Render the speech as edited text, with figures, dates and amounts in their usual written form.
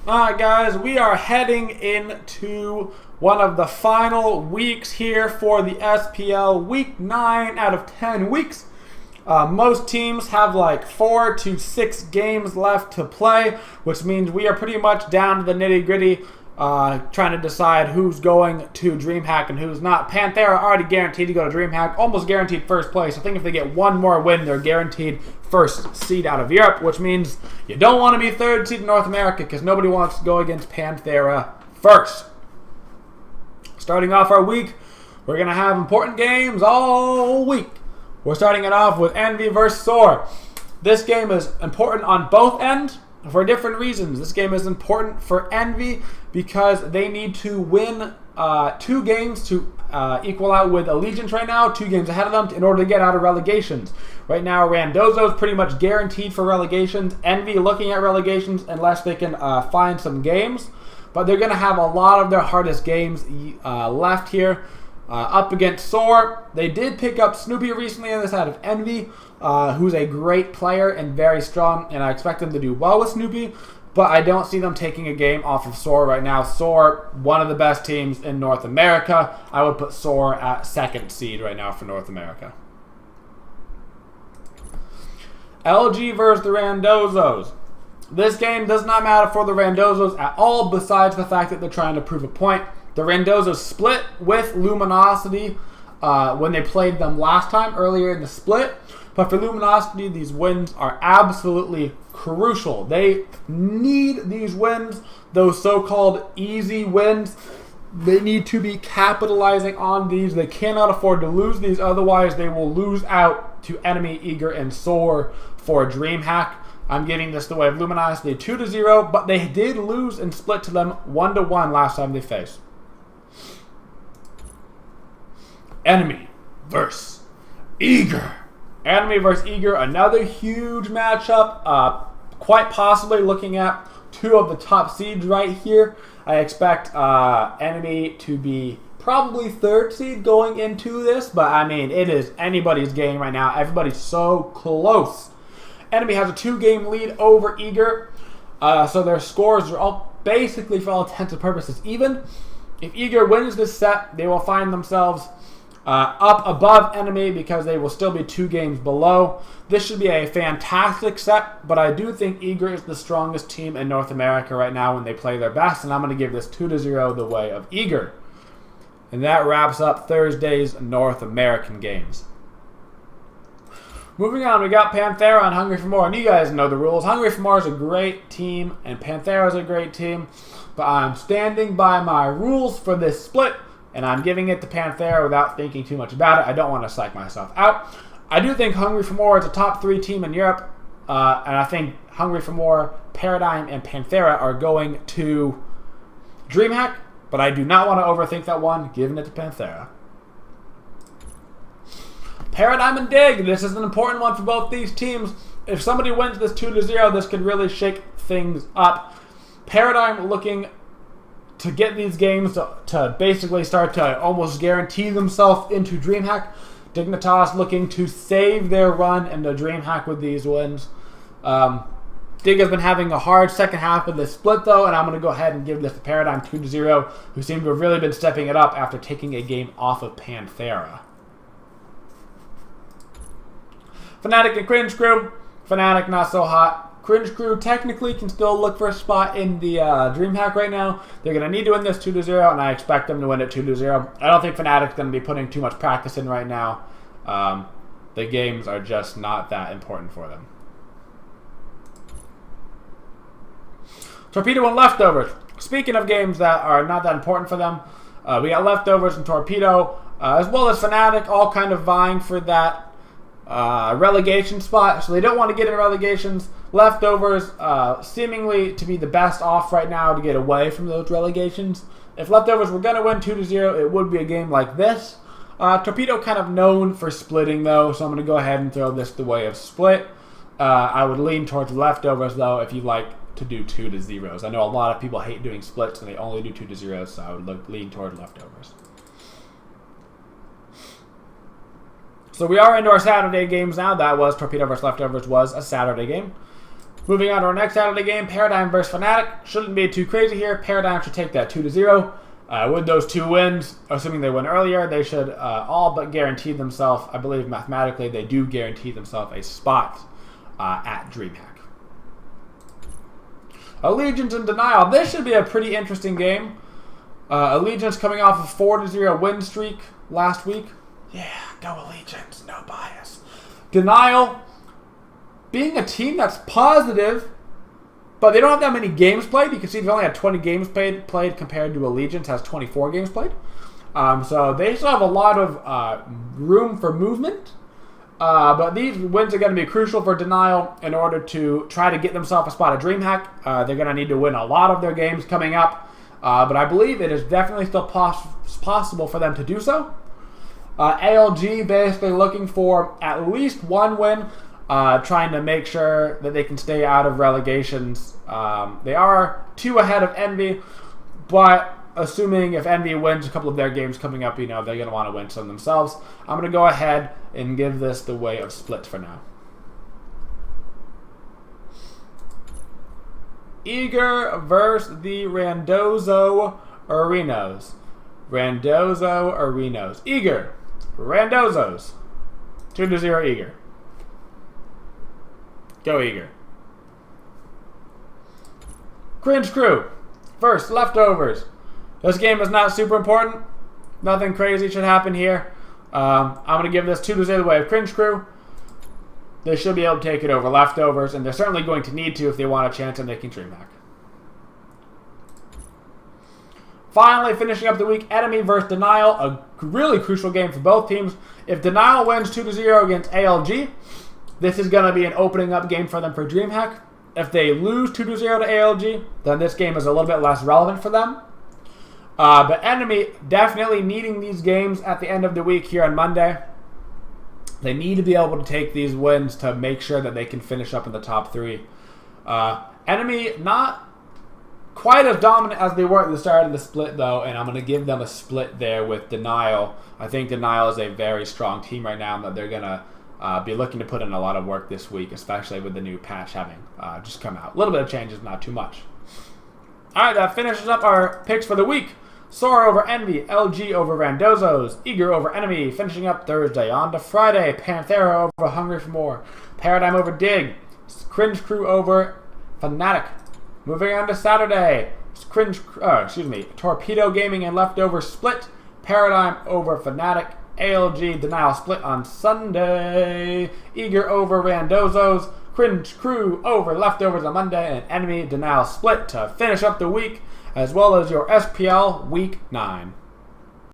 Alright guys, we are heading into one of the final weeks here for the SPL, week 9 out of 10 weeks. Most teams have like 4 to 6 games left to play, which means we are pretty much down to the nitty-gritty, trying to decide who's going to DreamHack and who's not. Panthera already guaranteed to go to DreamHack, almost guaranteed first place. I think if they get one more win, they're guaranteed first seed out of Europe, which means you don't want to be third seed in North America because nobody wants to go against Panthera first. Starting off our week, we're going to have important games all week. We're starting it off with Envy versus Soar. This game is important on both ends for different reasons. This game is important for Envy because they need to win 2 games to equal out with Allegiance right now, 2 games ahead of them in order to get out of relegations. Right now, Randozzo is pretty much guaranteed for relegations. Envy looking at relegations unless they can find some games. But they're going to have a lot of their hardest games left here. Up against Soar, they did pick up Snoopy recently on the side of Envy, who's a great player and very strong, and I expect them to do well with Snoopy, but I don't see them taking a game off of Soar right now. Soar, one of the best teams in North America. I would put Soar at 2nd seed right now for North America. LG versus the Randozzos. This game does not matter for the Randozzos at all, besides the fact that they're trying to prove a point. The Randozzos split with Luminosity when they played them last time, earlier in the split. But for Luminosity, these wins are absolutely crucial. They need these wins, those so-called easy wins. They need to be capitalizing on these. They cannot afford to lose these, otherwise they will lose out to Enemy, Eager, and Soar for DreamHack. I'm giving this the way of Luminosity 2-0, but they did lose and split to them 1-1 last time they faced. Enemy versus Eager. Enemy versus Eager, another huge matchup. Quite possibly looking at 2 of the top seeds right here. I expect Enemy to be probably 3rd seed going into this, but I mean, it is anybody's game right now. Everybody's so close. Enemy has a 2-game lead over Eager, so their scores are all basically, for all intents and purposes, even. If Eager wins this set, they will find themselves up above Enemy because they will still be 2 games below. This should be a fantastic set, but I do think Eager is the strongest team in North America right now when they play their best, and I'm going to give this 2-0 the way of Eager. And that wraps up Thursday's North American games. Moving on, we got Panthera and Hungry for More. And you guys know the rules. Hungry for More is a great team, and Panthera is a great team. But I'm standing by my rules for this split, and I'm giving it to Panthera without thinking too much about it. I don't want to psych myself out. I do think Hungry for More is a top 3 team in Europe, and I think Hungry for More, Paradigm, and Panthera are going to DreamHack, but I do not want to overthink that one, giving it to Panthera. Paradigm and Dig. This is an important one for both these teams. If somebody wins this 2-0, this could really shake things up. Paradigm looking to get these games to basically start to almost guarantee themselves into DreamHack. Dignitas looking to save their run into DreamHack with these wins. Dig has been having a hard second half of this split, though, and I'm going to go ahead and give this to Paradigm 2-0, who seem to have really been stepping it up after taking a game off of Panthera. Fnatic and Cringe Crew. Fnatic not so hot. Cringe Crew technically can still look for a spot in the DreamHack right now. They're going to need to win this 2-0, and I expect them to win it 2-0. I don't think Fnatic's going to be putting too much practice in right now. The games are just not that important for them. Torpedo and Leftovers. Speaking of games that are not that important for them, we got Leftovers and Torpedo, as well as Fnatic, all kind of vying for that relegation spot, so they don't want to get in relegations. Leftovers seemingly to be the best off right now to get away from those relegations. If Leftovers were going to win 2-0, it would be a game like this. Torpedo kind of known for splitting, though, so I'm going to go ahead and throw this the way of split. I would lean towards Leftovers, though, if you like to do 2-0s. I know a lot of people hate doing splits and they only do 2-0s, so I would lean toward Leftovers. So we are into our Saturday games now. That was Torpedo vs. Leftovers was a Saturday game. Moving on to our next Saturday game, Paradigm versus Fnatic. Shouldn't be too crazy here. Paradigm should take that 2-0. With those 2 wins, assuming they win earlier, they should all but guarantee themselves, I believe mathematically, they do guarantee themselves a spot at DreamHack. Allegiance and Denial. This should be a pretty interesting game. Allegiance coming off a 4-0 win streak last week. Yeah, go Allegiance, no bias. Denial, being a team that's positive, but they don't have that many games played. You can see they've only had 20 games played compared to Allegiance has 24 games played. So they still have a lot of room for movement. But these wins are going to be crucial for Denial in order to try to get themselves a spot at DreamHack. They're going to need to win a lot of their games coming up. But I believe it is definitely still possible for them to do so. ALG basically looking for at least 1 win, trying to make sure that they can stay out of relegations. They are 2 ahead of Envy, but assuming if Envy wins a couple of their games coming up, they're going to want to win some themselves. I'm going to go ahead and give this the way of split for now. Eager versus the Randozzo Arenos. Randozzo Arenos. Eager. Randozzos. 2-0 Eager. Go Eager. Cringe Crew. First, Leftovers. This game is not super important. Nothing crazy should happen here. I'm going to give this 2-0 the way of Cringe Crew. They should be able to take it over Leftovers, and they're certainly going to need to if they want a chance at making DreamHack. Finally, finishing up the week, Enemy versus Denial. A really crucial game for both teams. If Denial wins 2-0 against ALG, this is going to be an opening up game for them for DreamHack. If they lose 2-0 to ALG, then this game is a little bit less relevant for them. But Enemy definitely needing these games at the end of the week here on Monday. They need to be able to take these wins to make sure that they can finish up in the top 3. Enemy not quite as dominant as they were at the start of the split, though, and I'm going to give them a split there with Denial. I think Denial is a very strong team right now, and that they're going to be looking to put in a lot of work this week, especially with the new patch having just come out. A little bit of changes, not too much. All right, that finishes up our picks for the week. Sora over Envy, LG over Randozzos, Eager over Enemy, finishing up Thursday. On to Friday, Panthera over Hungry for More, Paradigm over Dig, Cringe Crew over Fnatic. Moving on to Saturday, Torpedo Gaming and Leftover split, Paradigm over Fnatic, ALG Denial split on Sunday, Eager over Randozzos, Cringe Crew over Leftovers on Monday, and Enemy Denial split to finish up the week, as well as your SPL Week 9.